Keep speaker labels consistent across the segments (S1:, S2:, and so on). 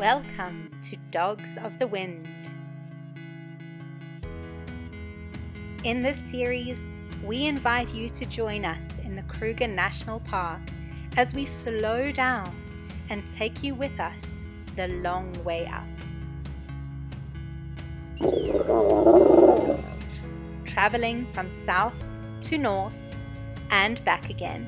S1: Welcome to Dogs of the Wind. In this series, we invite you to join us in the Kruger National Park as we slow down and take you with us the long way up. Traveling from south to north and back again.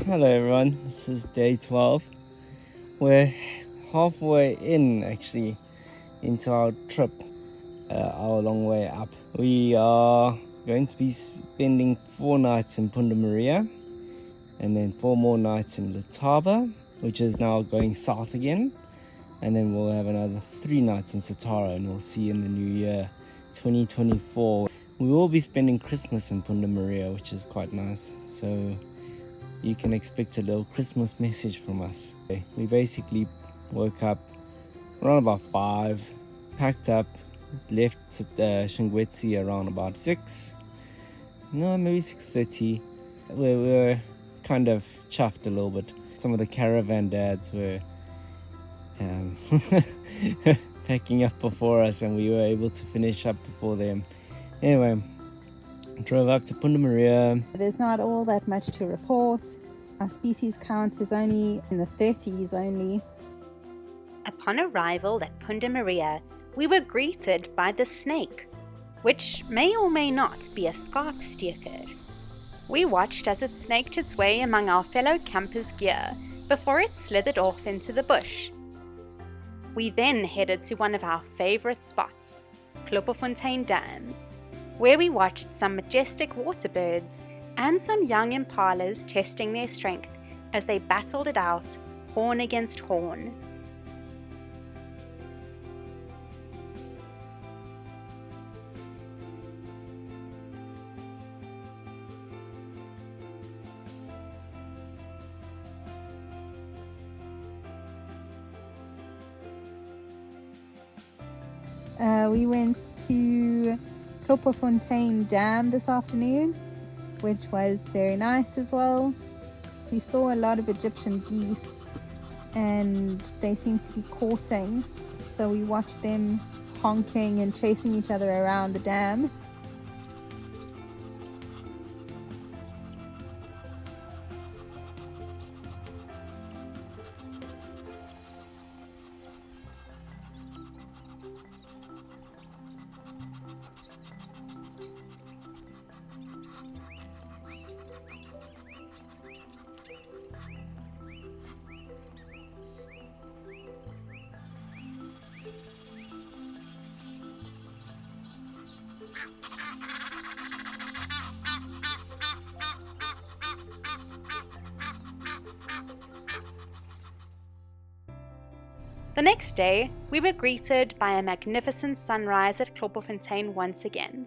S2: Hello everyone, this is day 12. We're halfway actually into our trip, our long way up. We are going to be spending 4 nights in Punda and then 4 more nights in Letaba, which is now going south again, and then we'll have another 3 nights in Satara, and we'll see in the new year 2024. We will be spending Christmas in Punda, which is quite nice, so you can expect a little Christmas message from us. We basically woke up around about 5, packed up, left Shingwetsi around about 6, no, maybe 6:30. We were kind of chuffed a little bit. Some of the caravan dads were packing up before us, and we were able to finish up before them. Anyway, drove up to Punda.
S3: There's not all that much to report. Our species count is only in the 30s only.
S1: Upon arrival at Punda, we were greeted by the snake, which may or may not be a skarpsteker. We watched as it snaked its way among our fellow campers' gear before it slithered off into the bush. We then headed to one of our favourite spots, Kloppenfontein Dam, where we watched some majestic water birds and some young impalas testing their strength as they battled it out, horn against horn.
S3: We went to Kloppenfontein Dam this afternoon, which was very nice as well. We saw a lot of Egyptian geese and they seemed to be courting, so we watched them honking and chasing each other around the dam.
S1: The next day, we were greeted by a magnificent sunrise at Kloppenfontein once again.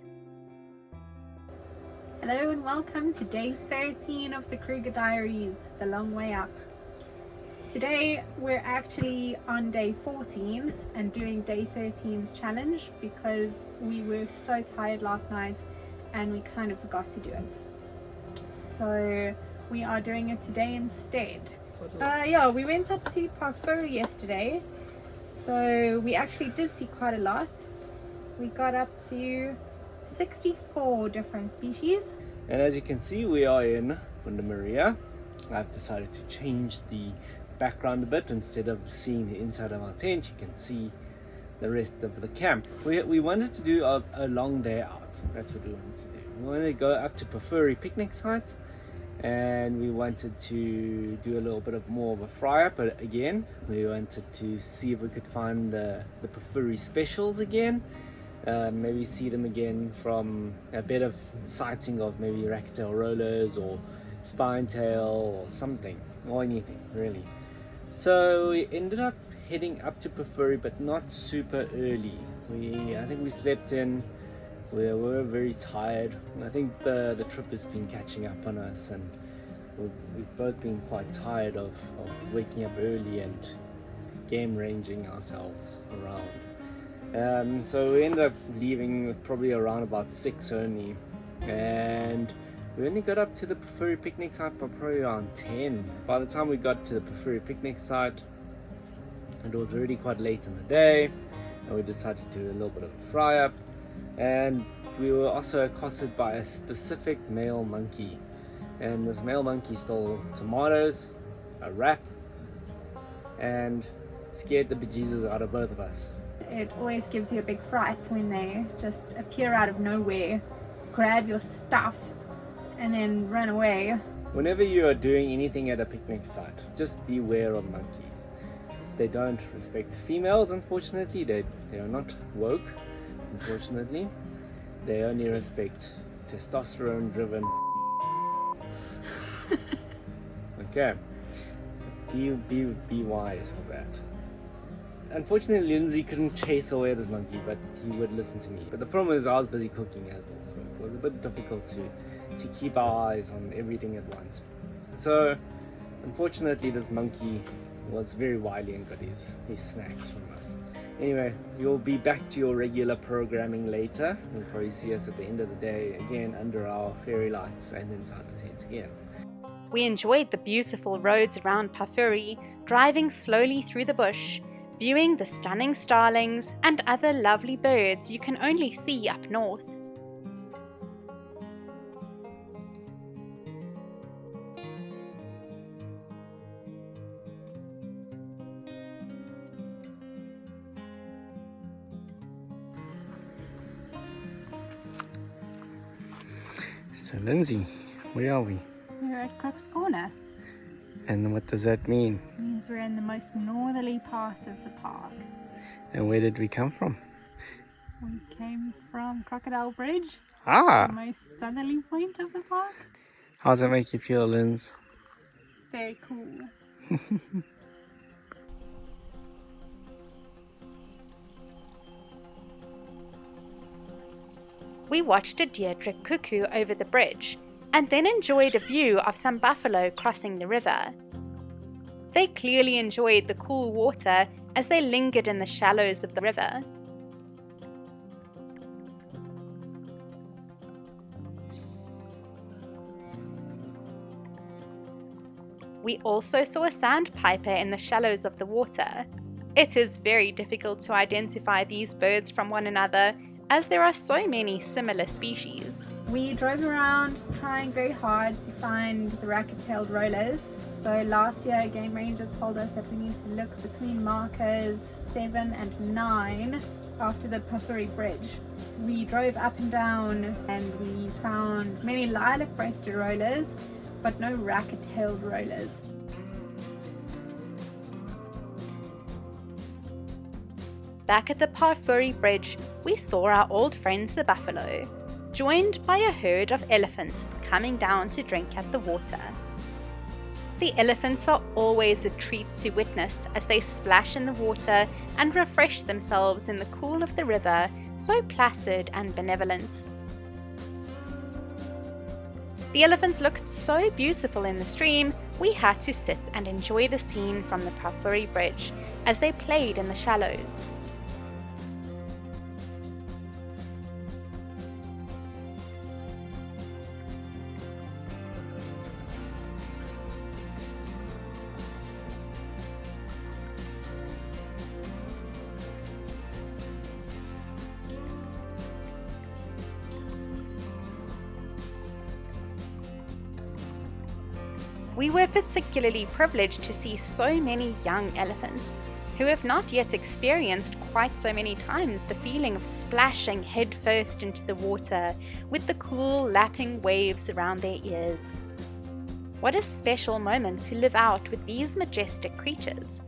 S4: Hello and welcome to day 13 of the Kruger Diaries, the long way up. Today we're actually on day 14 and doing day 13's challenge because we were so tired last night and we kind of forgot to do it. So we are doing it today instead. We went up to Parfuru yesterday, so we actually did see quite a lot. We got up to 64 different species.
S2: And as you can see, we are in Punda. I've decided to change the background a bit. Instead of seeing the inside of our tent, you can see the rest of the camp. We wanted to do a long day out. That's what we wanted to do. We wanted to go up to Parfuru picnic site, and we wanted to do a little bit of more of a fry up, but again we wanted to see if we could find the Parfuru specials again, maybe see them again from a better sighting of maybe ractail rollers or spinetail or something, or anything really. So we ended up heading up to Parfuru, but not super early. I think we slept in. We were very tired. I think the trip has been catching up on us, and we've both been quite tired of waking up early and game ranging ourselves around. So we ended up leaving probably around about 6 only, and we only got up to the Pafuri picnic site by probably around 10. By the time we got to the Pafuri picnic site, it was already quite late in the day, and we decided to do a little bit of a fry up, and we were also accosted by a specific male monkey, and this male monkey stole tomatoes, a wrap, and scared the bejesus out of both of us.
S4: It always gives you a big fright when they just appear out of nowhere, grab your stuff, and then run away.
S2: Whenever you are doing anything at a picnic site, just beware of monkeys. They don't respect females, unfortunately. They are not woke, unfortunately. They only respect testosterone driven. Okay, so be wise of that. Unfortunately, Lindsay couldn't chase away this monkey, but he would listen to me. But the problem is I was busy cooking as well, so it was a bit difficult to keep our eyes on everything at once. So unfortunately, this monkey was very wily and got his snacks from us. Anyway, you'll be back to your regular programming later. You'll probably see us at the end of the day again under our fairy lights and inside the tent again.
S1: We enjoyed the beautiful roads around Pafuri, driving slowly through the bush, viewing the stunning starlings and other lovely birds you can only see up north.
S2: So Lindsay, where are we?
S4: We're at Crux Corner.
S2: And what does that mean?
S4: It means we're in the most northerly part of the park.
S2: And where did we come from?
S4: We came from Crocodile Bridge,
S2: Ah!
S4: the most southerly point of the park.
S2: How does that make you feel, Linz?
S4: Very cool.
S1: We watched a Deirdre cuckoo over the bridge and then enjoyed a view of some buffalo crossing the river. They clearly enjoyed the cool water as they lingered in the shallows of the river. We also saw a sandpiper in the shallows of the water. It is very difficult to identify these birds from one another as there are so many similar species.
S4: We drove around trying very hard to find the racket-tailed rollers. So last year, a game ranger told us that we need to look between markers 7 and 9 after the Pafuri Bridge. We drove up and down and we found many lilac-breasted rollers, but no racket-tailed rollers.
S1: Back at the Pafuri Bridge, we saw our old friends the buffalo, joined by a herd of elephants coming down to drink at the water. The elephants are always a treat to witness as they splash in the water and refresh themselves in the cool of the river, so placid and benevolent. The elephants looked so beautiful in the stream, we had to sit and enjoy the scene from the Pafuri Bridge as they played in the shallows. We were particularly privileged to see so many young elephants who have not yet experienced quite so many times the feeling of splashing headfirst into the water with the cool lapping waves around their ears. What a special moment to live out with these majestic creatures.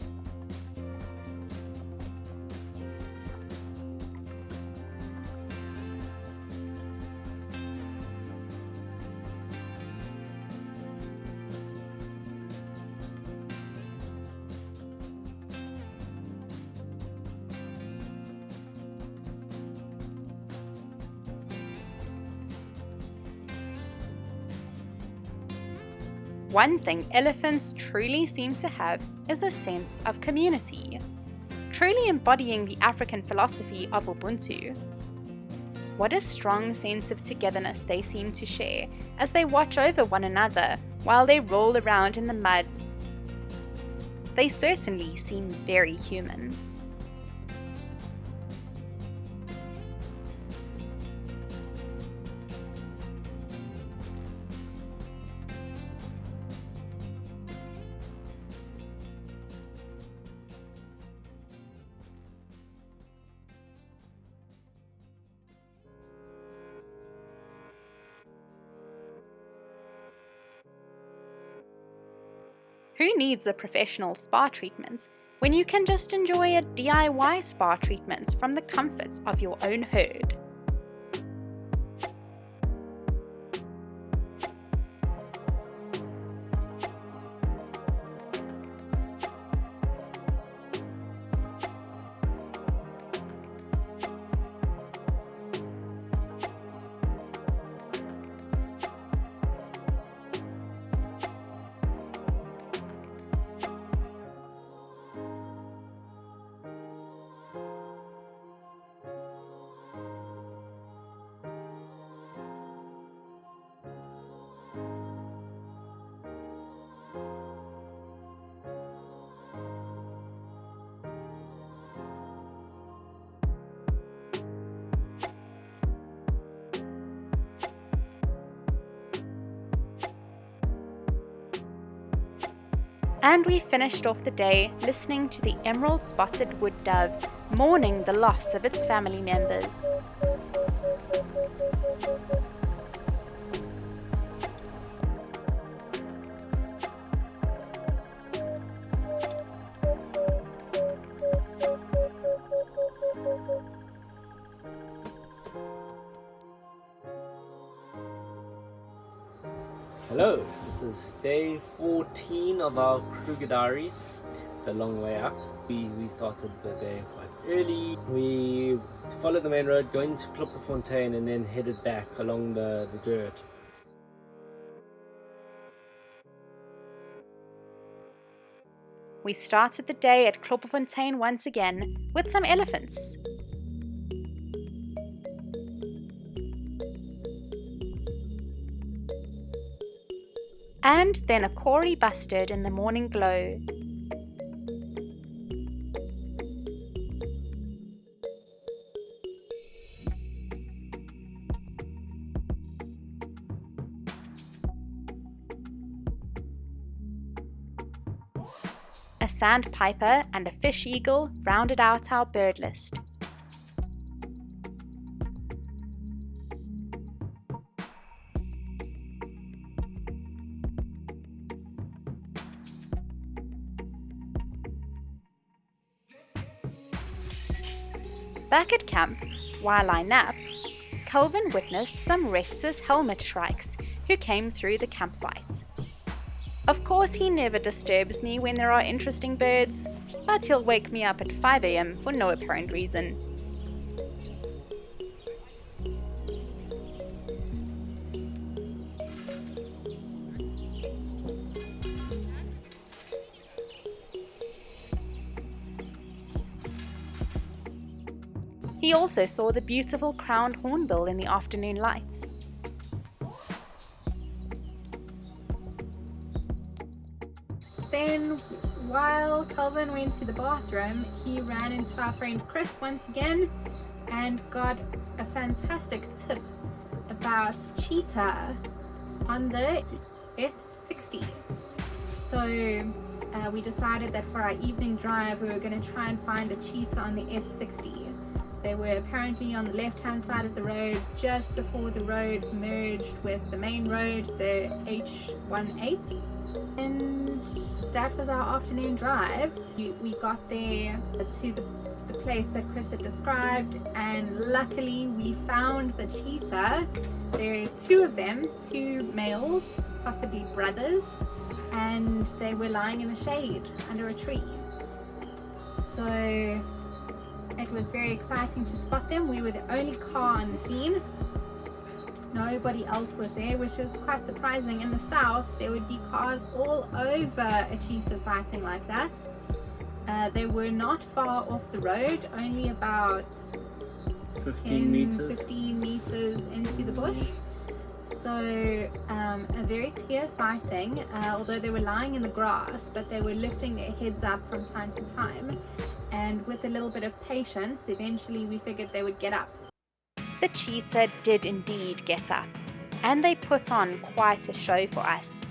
S1: One thing elephants truly seem to have is a sense of community, truly embodying the African philosophy of Ubuntu. What a strong sense of togetherness they seem to share as they watch over one another while they roll around in the mud. They certainly seem very human. Who needs a professional spa treatment when you can just enjoy a DIY spa treatment from the comforts of your own herd? And we finished off the day listening to the emerald-spotted wood dove mourning the loss of its family members.
S2: Hello, this is day 14 of our Kruger diaries, the long way up. We started the day quite early. We followed the main road going to Kloppenfontein and then headed back along the dirt.
S1: We started the day at Kloppenfontein once again with some elephants. And then a Corey bustard in the morning glow. A sandpiper and a fish eagle rounded out our bird list. Back at camp, while I napped, Calvin witnessed some Rex's helmet shrikes who came through the campsite. Of course, he never disturbs me when there are interesting birds, but he'll wake me up at 5 a.m. for no apparent reason. He also saw the beautiful crowned hornbill in the afternoon light.
S4: Then, while Calvin went to the bathroom, he ran into our friend Chris once again and got a fantastic tip about cheetah on the S60. So we decided that for our evening drive we were going to try and find a cheetah on the S60. They were apparently on the left-hand side of the road just before the road merged with the main road, the H18. And that was our afternoon drive. We got there to the place that Chris had described, and luckily we found the cheetah. There are two of them, two males, possibly brothers, and they were lying in the shade under a tree. So it was very exciting to spot them. We were the only car on the scene, nobody else was there, which is quite surprising. In the south, there would be cars all over a cheetah sighting like that. They were not far off the road, only about 15 meters into the bush. So a very clear sighting, although they were lying in the grass, but they were lifting their heads up from time to time. And with a little bit of patience, eventually we figured they would get up.
S1: The cheetah did indeed get up, and they put on quite a show for us.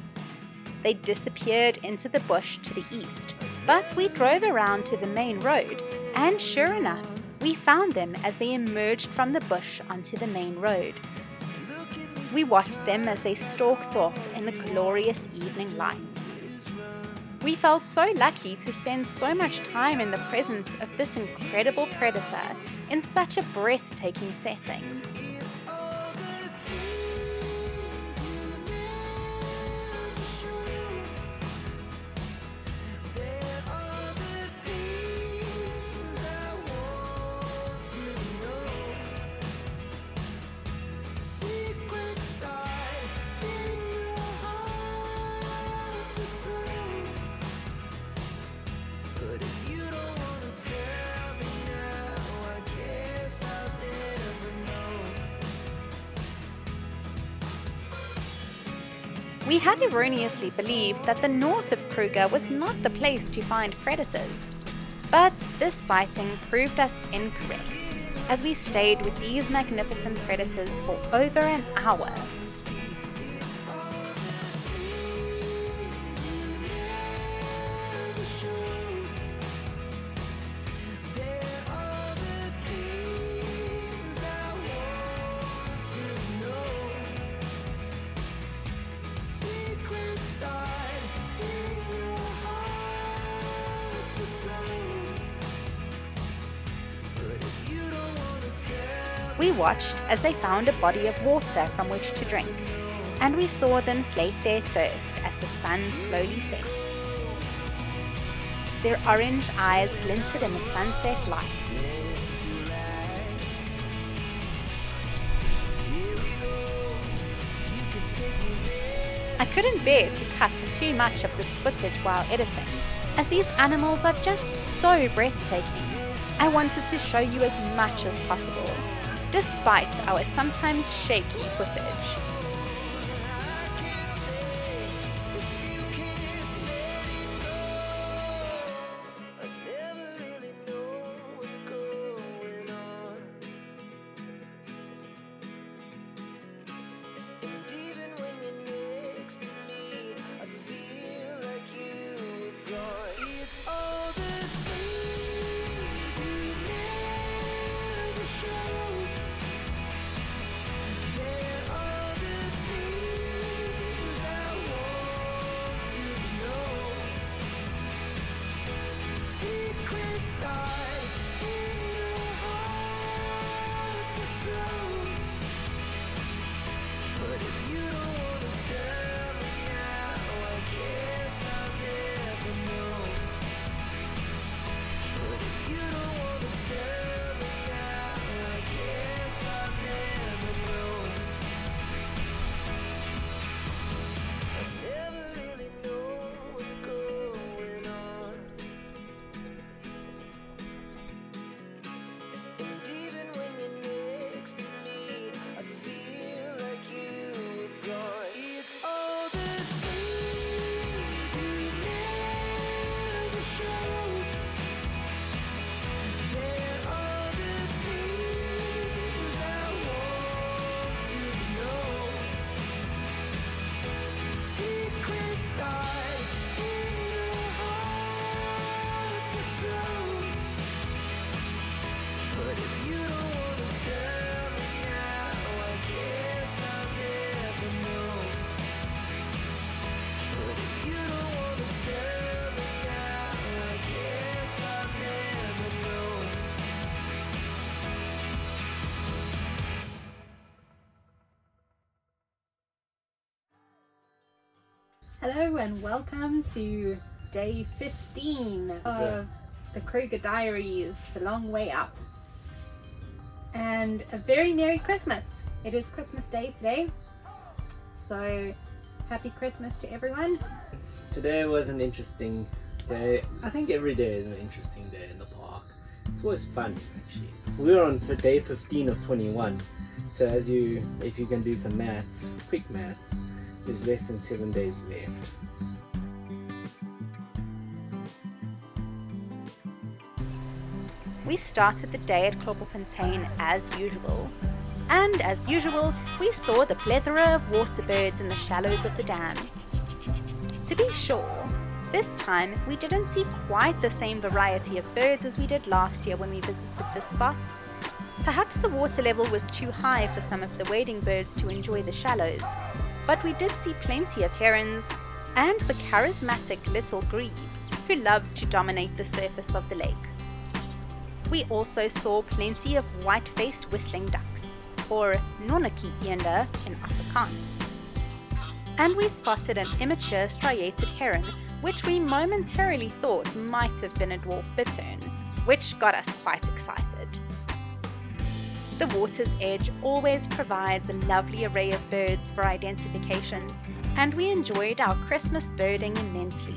S1: They disappeared into the bush to the east, but we drove around to the main road, and sure enough, we found them as they emerged from the bush onto the main road. We watched them as they stalked off in the glorious evening light. We felt so lucky to spend so much time in the presence of this incredible predator in such a breathtaking setting. We had erroneously believed that the north of Kruger was not the place to find predators, but this sighting proved us incorrect, as we stayed with these magnificent predators for over an hour. We watched as they found a body of water from which to drink, and we saw them slake their thirst as the sun slowly set. Their orange eyes glinted in the sunset light. I couldn't bear to cut too much of this footage while editing, as these animals are just so breathtaking. I wanted to show you as much as possible, despite our sometimes shaky footage.
S4: Hello and welcome to day 15 of the Kruger Diaries, The Long Way Up. And a very Merry Christmas It is Christmas Day today, so happy Christmas to everyone.
S2: Today was an interesting day. I think every day is an interesting day in the park. It's always fun actually. We're on for day 15 of 21. So if you can do some maths, quick maths, there's less than 7 days left.
S1: We started the day at Kloppenfontein as usual. And as usual, we saw the plethora of water birds in the shallows of the dam. To be sure, this time we didn't see quite the same variety of birds as we did last year when we visited this spot. Perhaps the water level was too high for some of the wading birds to enjoy the shallows, but we did see plenty of herons and the charismatic little grebe, who loves to dominate the surface of the lake. We also saw plenty of white-faced whistling ducks, or nonnekie-eender in Afrikaans. And we spotted an immature striated heron, which we momentarily thought might have been a dwarf bittern, which got us quite excited. The water's edge always provides a lovely array of birds for identification, and we enjoyed our Christmas birding immensely.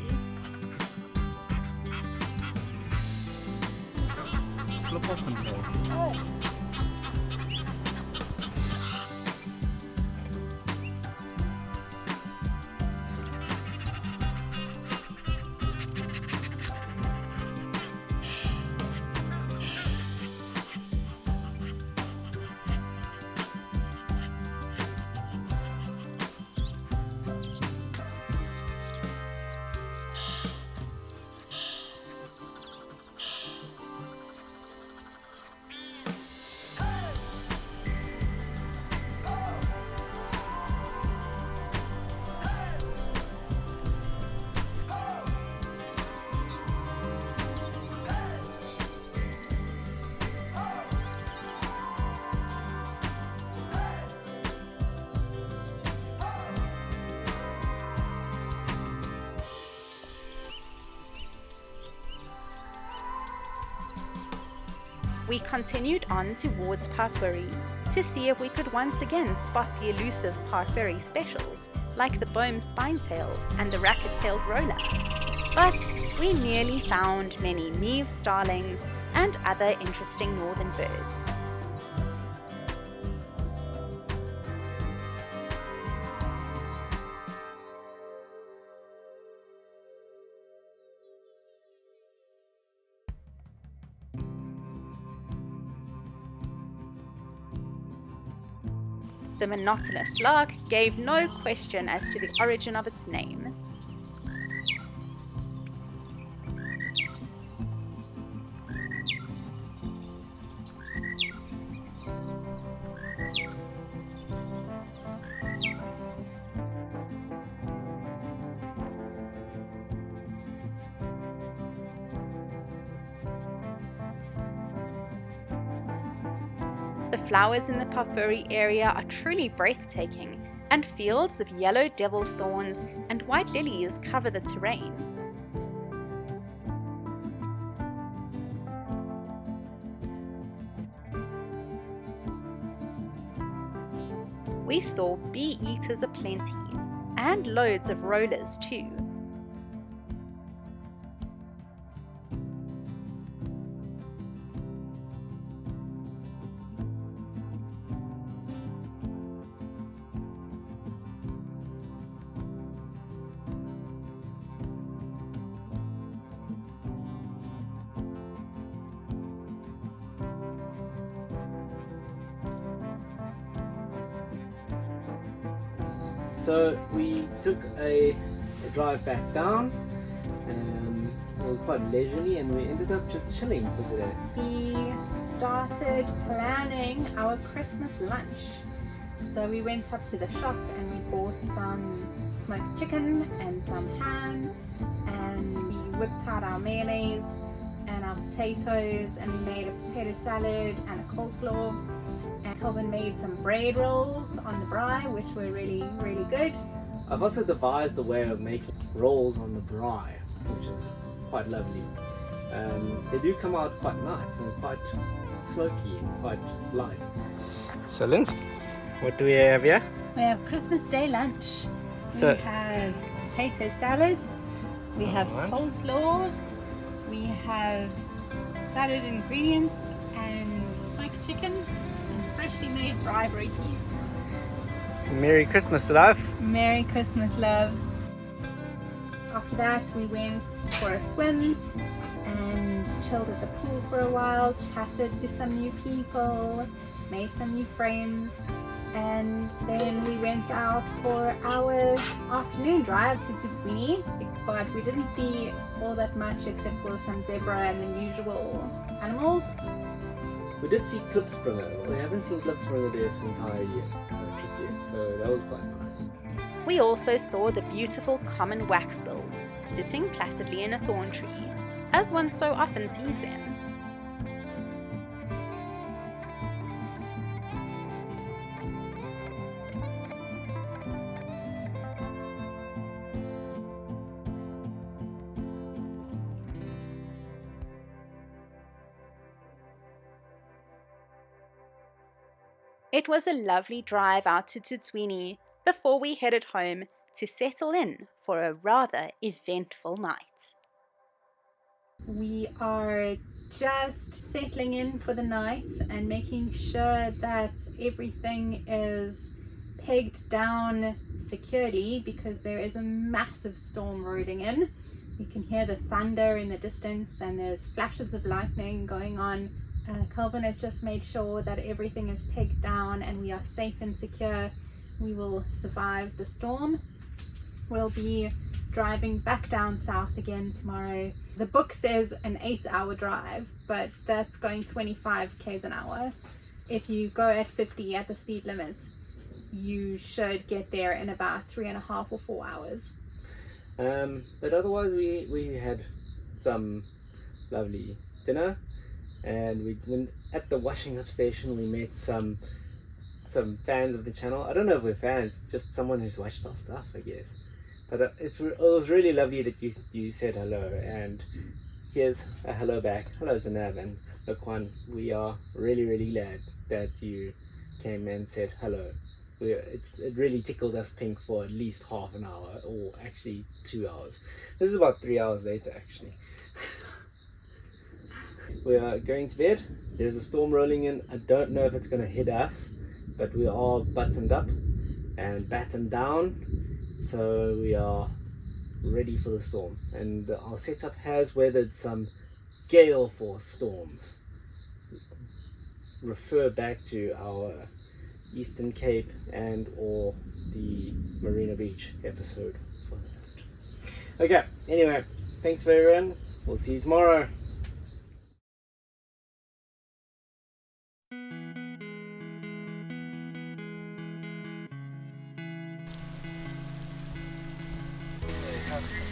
S1: We continued on towards Parfuri to see if we could once again spot the elusive Parfuri specials like the Bohm spinetail and the racket-tailed roller. But we merely found many Neve starlings and other interesting northern birds. The monotonous lark gave no question as to the origin of its name. The flowers in the Parfuri area are truly breathtaking, and fields of yellow devil's thorns and white lilies cover the terrain. We saw bee-eaters aplenty, and loads of rollers too.
S2: So we took a drive back down, it was quite leisurely, and we ended up just chilling for today.
S4: We started planning our Christmas lunch. So we went up to the shop and we bought some smoked chicken and some ham, and we whipped out our mayonnaise and our potatoes, and we made a potato salad and a coleslaw. And Kelvin made some bread rolls on the braai, which were really, really good.
S2: I've also devised a way of making rolls on the braai, which is quite lovely. They do come out quite nice and quite smoky and quite light. So Lindsay, What do we have here?
S4: We have Christmas Day lunch.
S2: So-
S4: We have potato salad. We have
S2: Alright.
S4: coleslaw. We have salad ingredients and smoked chicken and freshly made bribery peas.
S2: Merry Christmas, love.
S4: Merry Christmas, love. After that, we went for a swim and chilled at the pool for a while, chatted to some new people, made some new friends, and then we went out for our afternoon drive to Tutswini, but we didn't see all that much except for some zebra and the usual animals.
S5: We did see Klipspringer. We haven't seen Klipspringer this entire year, trip yet, so that was quite nice.
S1: We also saw the beautiful common waxbills sitting placidly in a thorn tree, as one so often sees them. It was a lovely drive out to Tutswini before we headed home to settle in for a rather eventful night.
S4: We are just settling in for the night and making sure that everything is pegged down securely because there is a massive storm rolling in. You can hear the thunder in the distance and there's flashes of lightning going on. Calvin has just made sure that everything is pegged down and we are safe and secure. We will survive the storm. We'll be driving back down south again tomorrow. The book says an 8-hour drive, but that's going 25 k's an hour. If you go at 50 at the speed limits, you should get there in about 3.5 or 4 hours.
S5: But otherwise we had some lovely dinner, and we went at the washing up station. We met some fans of the channel. I don't know if we're fans, just someone who's watched our stuff, I guess. But it was really lovely that you said hello, and here's a hello back. Hello Zanab and Laquan. We are really glad that you came and said hello. It really tickled us pink for at least half an hour, or actually 2 hours. This is about 3 hours later actually. We are going to bed. There's a storm rolling in. I don't know if it's going to hit us, but we are buttoned up and battened down, so we are ready for the storm. And our setup has weathered some gale force storms. Refer back to our Eastern Cape and or the Marina Beach episode for that. Okay, anyway, thanks for everyone. We'll see you tomorrow.
S2: Fantastic.